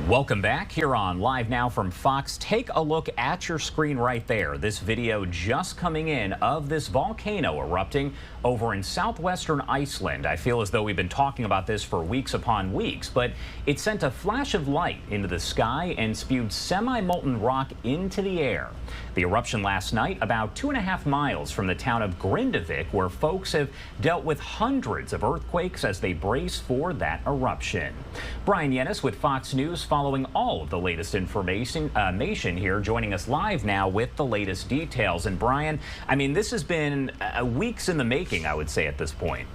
Welcome back here on Live Now from Fox. Take a look at your screen right there. This video just coming in of this volcano erupting over in southwestern Iceland. I feel as though we've been talking about this for weeks upon weeks, but it sent a flash of light into the sky and spewed semi-molten rock into the air. The eruption last night about 2.5 miles from the town of Grindavik, where folks have dealt with hundreds of earthquakes as they brace for that eruption. Bryan Llenas with Fox News, following all of the latest information here, joining us live now with the latest details. And Bryan, I mean, this has been weeks in the making, I would say, at this point.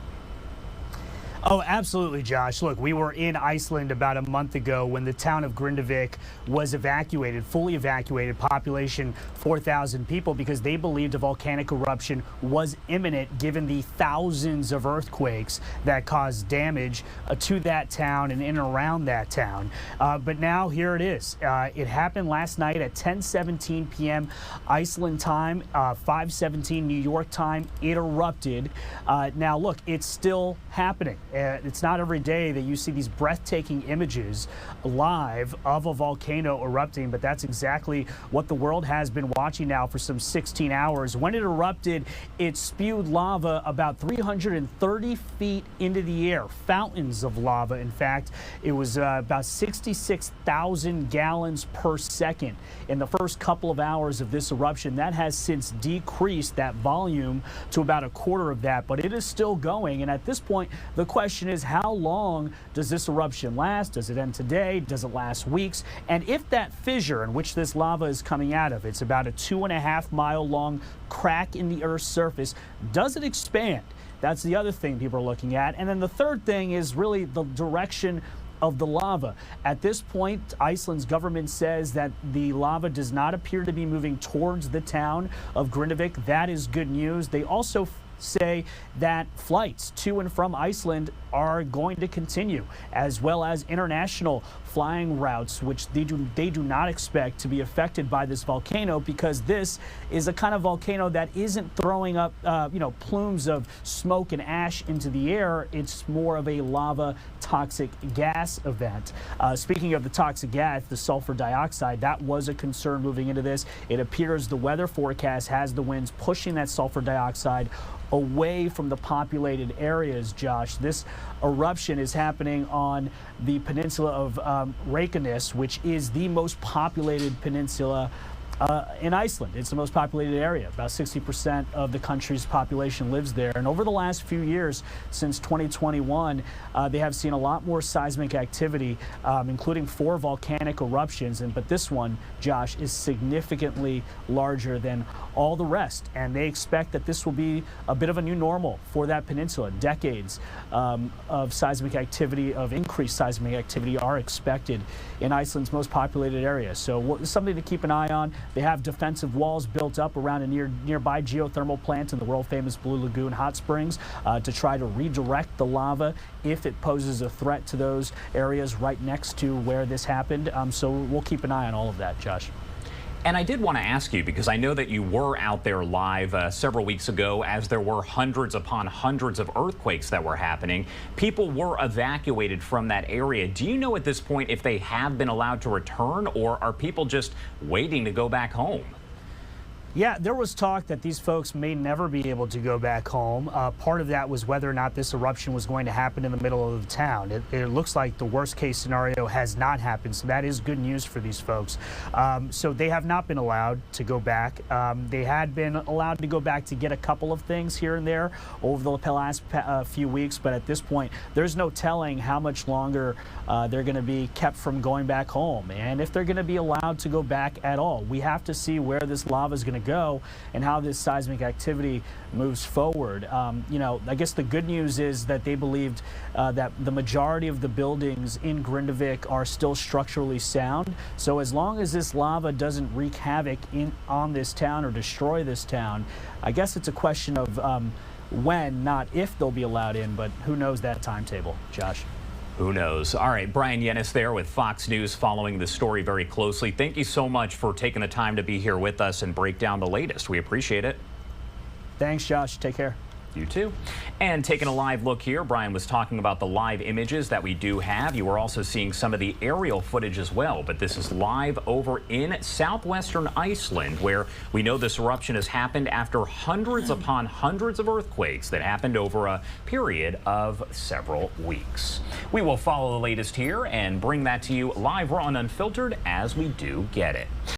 Oh, absolutely, Josh. Look, we were in Iceland about a month ago when the town of Grindavik was evacuated, fully evacuated, population 4,000 people, because they believed a volcanic eruption was imminent given the thousands of earthquakes that caused damage to that town and in and around that town. But now here it is. It happened last night at 10:17 p.m. Iceland time, 5:17 New York time. It erupted. Now, look, it's still happening. It's not every day that you see these breathtaking images live of a volcano erupting, but that's exactly what the world has been watching now for some 16 hours. When it erupted, it spewed lava about 330 feet into the air, fountains of lava. In fact, it was about 66,000 gallons per second in the first couple of hours of this eruption. That has since decreased that volume to about a quarter of that, but it is still going. And at this point, the question is, how long does this eruption last? Does it end today? Does it last weeks? And if that fissure in which this lava is coming out of, it's about a 2.5 mile long crack in the Earth's surface, does it expand? That's the other thing people are looking at. And then the third thing is really the direction of the lava. At this point, Iceland's government says that the lava does not appear to be moving towards the town of Grindavik. That is good news. They also say that flights to and from Iceland are going to continue, as well as international flying routes, which they do not expect to be affected by this volcano, because this is a kind of volcano that isn't throwing up plumes of smoke and ash into the air. It's more of a lava toxic gas event. Speaking of the toxic gas, the sulfur dioxide, that was a concern moving into this. It appears the weather forecast has the winds pushing that sulfur dioxide away from the populated areas, Josh. This eruption is happening on the peninsula of Reykjanes, which is the most populated peninsula in Iceland. It's the most populated area. About 60% of the country's population lives there. And over the last few years, since 2021, they have seen a lot more seismic activity, including 4 volcanic eruptions. But this one, Josh, is significantly larger than all the rest. And they expect that this will be a bit of a new normal for that peninsula. Decades of seismic activity, of increased seismic activity, are expected in Iceland's most populated area. So something to keep an eye on. They have defensive walls built up around a nearby geothermal plant in the world-famous Blue Lagoon hot springs to try to redirect the lava if it poses a threat to those areas right next to where this happened. So we'll keep an eye on all of that, Josh. And I did want to ask you, because I know that you were out there live several weeks ago as there were hundreds upon hundreds of earthquakes that were happening. People were evacuated from that area. Do you know at this point if they have been allowed to return, or are people just waiting to go back home? Yeah, there was talk that these folks may never be able to go back home. Part of that was whether or not this eruption was going to happen in the middle of the town. It looks like the worst case scenario has not happened, so that is good news for these folks. So they have not been allowed to go back. They had been allowed to go back to get a couple of things here and there over the last few weeks, but at this point, there's no telling how much longer they're going to be kept from going back home, and if they're going to be allowed to go back at all. We have to see where this lava is going to go and how this seismic activity moves forward. I guess the good news is that they believed that the majority of the buildings in Grindavik are still structurally sound. So as long as this lava doesn't wreak havoc on this town or destroy this town, I guess it's a question of when, not if, they'll be allowed in, but who knows that timetable, Josh. Who knows? All right, Bryan Llenas there with Fox News, following the story very closely. Thank you so much for taking the time to be here with us and break down the latest. We appreciate it. Thanks, Josh. Take care. You too. And taking a live look here, Brian was talking about the live images that we do have. You are also seeing some of the aerial footage as well, but this is live over in Southwestern Iceland, where we know this eruption has happened after hundreds upon hundreds of earthquakes that happened over a period of several weeks. We will follow the latest here and bring that to you live on Unfiltered as we do get it.